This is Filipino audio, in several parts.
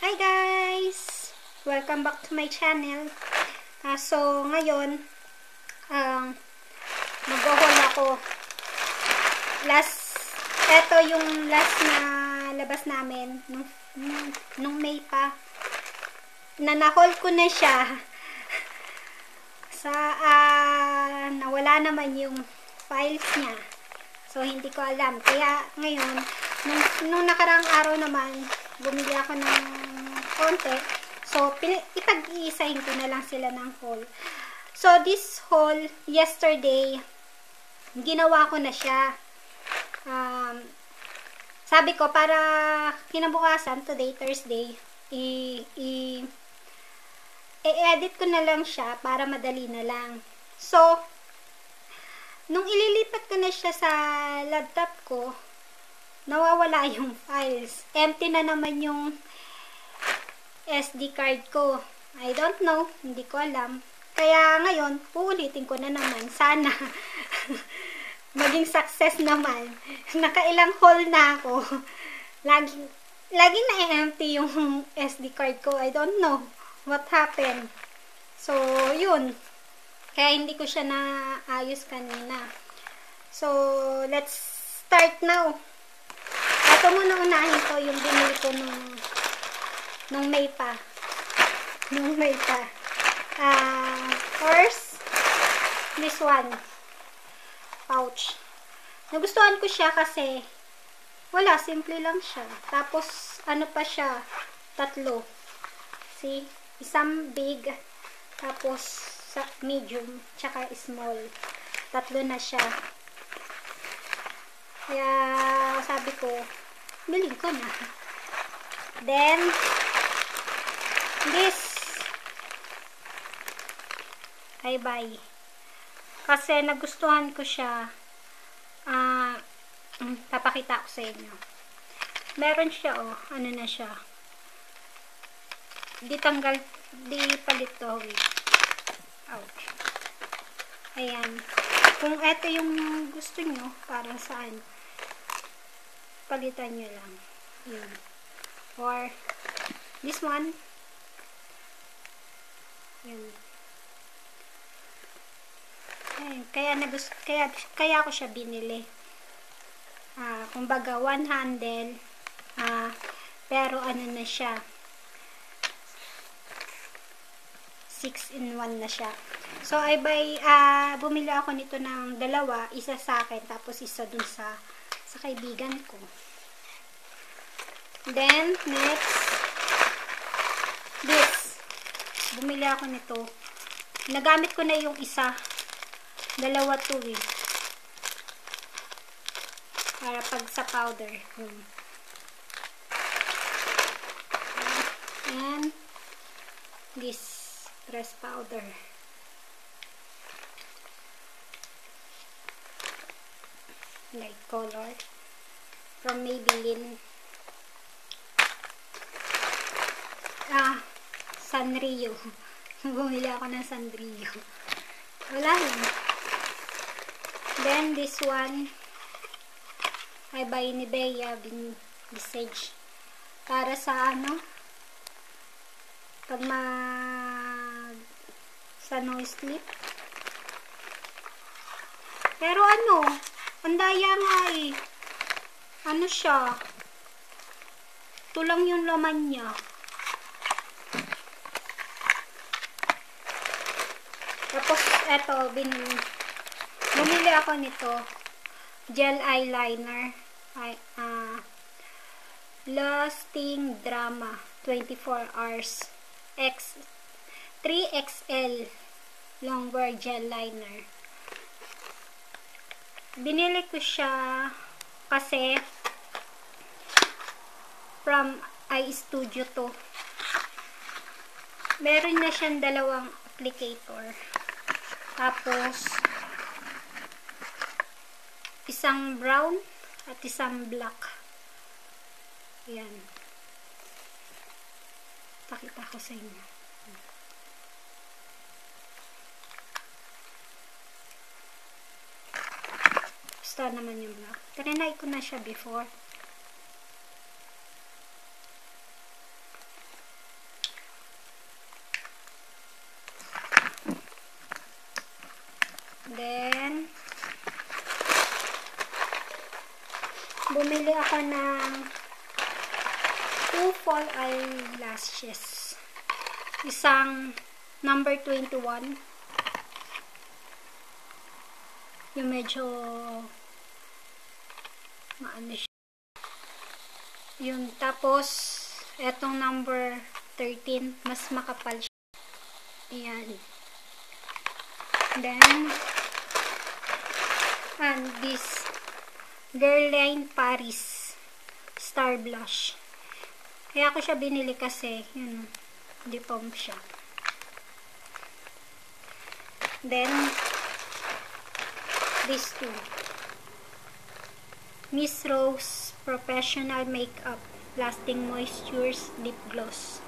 Hi guys! Welcome back to my channel. So, ngayon, mag-haul ako. Ito yung last na labas namin nung May pa. Na-haul ko na siya. Nawala naman yung files niya. So, hindi ko alam. Kaya, ngayon, nung nakarang araw naman, bumili ako ng konti. So, ipag-iisahin ko na lang sila ng haul. So, this haul, yesterday, ginawa ko na siya. Sabi ko, para kinabukasan, today, Thursday, i-edit ko na lang siya para madali na lang. So, nung ililipat ko na siya sa laptop ko, nawawala yung files. Empty na naman yung SD card ko. I don't know. Hindi ko alam. Kaya ngayon, uulitin ko na naman. Sana maging success naman. Nakailang haul na ako. Laging na-empty yung SD card ko. I don't know what happened. So, yun. Kaya hindi ko siya naayos kanina. So, let's start now. Ito muna unahin ko yung binili ko nung May pa. First, this one. Pouch. Nagustuhan ko siya kasi wala, simple lang siya. Tapos, ano pa siya? Tatlo. See? Isang big, tapos medium, tsaka small. Tatlo na siya. Kaya, sabi ko, bilhin ko na. Then, this, I buy. Kasi nagustuhan ko siya. Papakita ko sa inyo. Meron siya, oh. Ano na siya. Di palit to. Ouch. Ayan. Kung ito yung gusto nyo, para saan, palitan nyo lang. Yun. Or, this one. Yun. Ayan. Kaya ako siya binili. Kumbaga, one handle. Pero ano na siya. 6-in-1 na siya. So, bumili ako nito ng dalawa. Isa sa akin, tapos isa dun sa kaibigan ko. Then, next, this. Bumili ako nito. Nagamit ko na yung isa. Dalawa to eh. Para pag sa powder. And, this. Press powder. Light color. From Maybelline. Sanrio. Bumili ako ng Sanrio. Wala yun. Then, this one, I buy ni Bea Visage. Para sa pag sa noise sleep. Pero ang daya nga eh. Ano siya? Ito lang yung laman niya. Tapos, eto, bumili ako nito. Gel eyeliner. Lasting Drama 24 hours. 3XL longwear gel liner. Binili ko siya kasi from iStudio to. Meron na siyang dalawang applicator. Tapos isang brown at isang black. Yan. Pakita ko sa inyo. Gusto naman yung black. Trinay ko na siya before. Then, bumili ako ng 2 fall eyelashes. Isang number 21. Yung medyo maano siya. Yun. Tapos, etong number 13, mas makapal siya. Ayan. Then, and this Guerlain Paris Star Blush. Kaya ako siya binili kasi, yun, di pump siya. Then, these two. Miss Rose Professional Makeup Lasting Moistures Lip Gloss.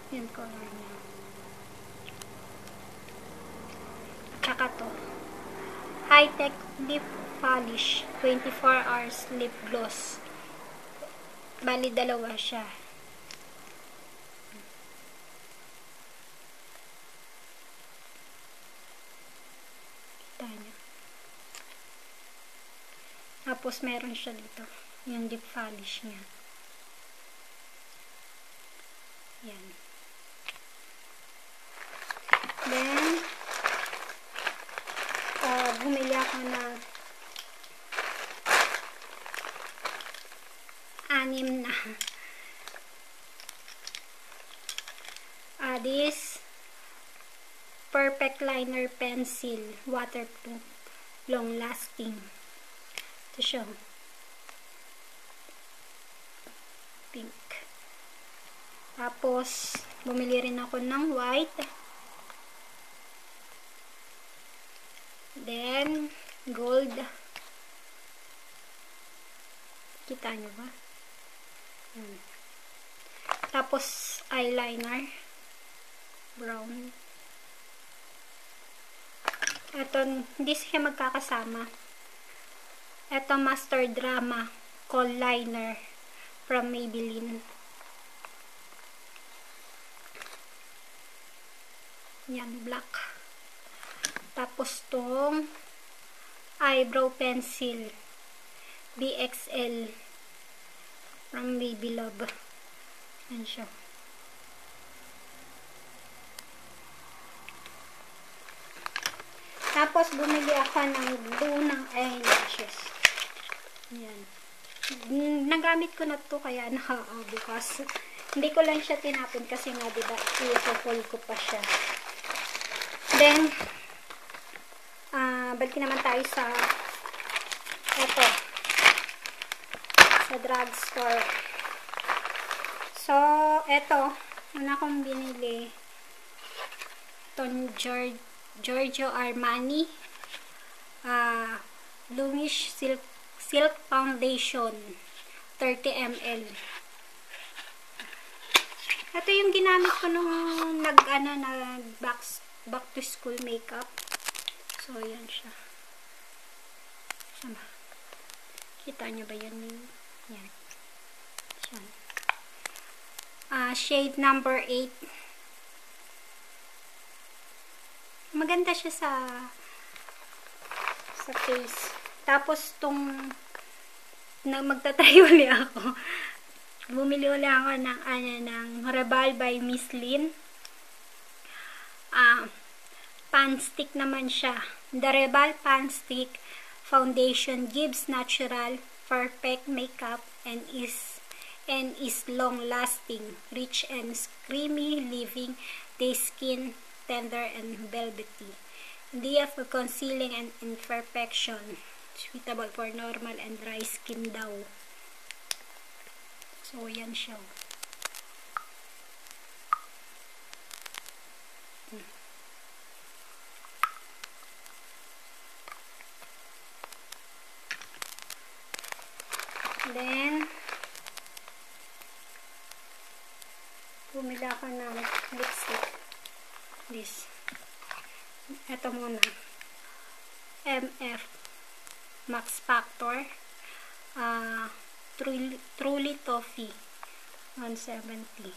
Yan color niya. Tsaka to. High-Tech Lip Polish 24 Hours Lip Gloss. Bali, dalawa siya. Kita niya. Tapos, meron siya dito. Yung lip polish niya. Yan. Then, bumili ako ng 6 na this Perfect Liner Pencil Waterproof Long Lasting. Ito siya. Pink. Tapos, bumili rin ako ng white. Then, gold. Kita nyo ba? Tapos, eyeliner. Brown. Ito, hindi siya magkakasama. Ito, Master Drama Kohl Liner from Maybelline. Yan, black. Tapos, tong eyebrow pencil BXL from Baby Love. Yan siya. Tapos, bumili ako ng glue ng eyelashes. Yan. Nagamit ko na to kaya bukas. Hindi ko lang siya tinapon kasi nga diba, i-full ko pa siya. Then, balik naman tayo sa eto. Sa drugstore. So, eto. Una kong binili. Itong Giorgio Armani Bluish Silk Foundation 30 ml. Ito yung ginamit ko nung back to school makeup. So, yan siya. Sama. Kita nyo ba yan? Yan. Yan. Shade number 8. Maganda siya sa face. Tapos, magtatry uli ako. Bumili uli ako ng Rebal by Miss Lynn. Pan stick naman siya. The Rebal Pan Stick Foundation gives natural, perfect makeup and is long-lasting, rich and creamy, leaving the skin tender and velvety. Idea for concealing and imperfection. Suitable for normal and dry skin daw. So, yan siya. Then, bumili ako ng lipstick. This. Ito muna. MF Max Factor. Truly Toffee. 170.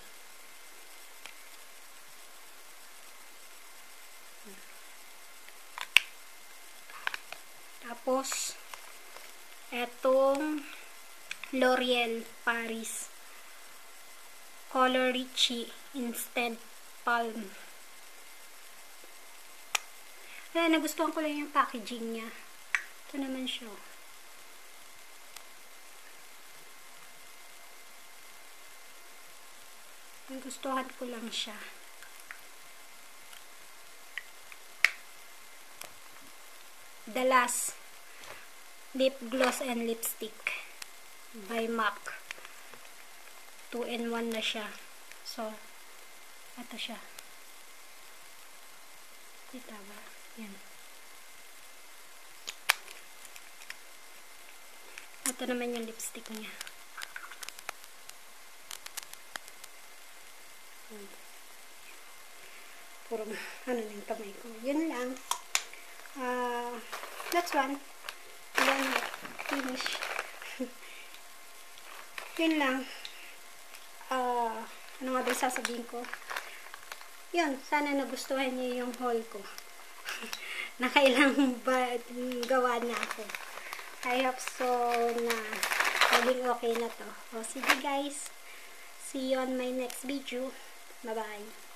Tapos, etong L'Oreal Paris Color Richie Instant Palm. Kaya nagustuhan ko lang yung packaging niya. Ito naman siya. Nagustuhan ko lang siya. The Last Lip Gloss and Lipstick by MAC. 2-in-1 na siya. So, ito siya. Kita ba? Yan. Ito naman yung lipstick niya. Puro, ano na yung kamay ko. Yun lang. That's one. Then, finish. Yun lang. Ano nga ba sasabihin ko? Yun, sana nagustuhan niyo yung haul ko. Nakailang ba gawa na ako. I hope so na maging okay na to. O, sige guys. See you on my next video. Bye-bye.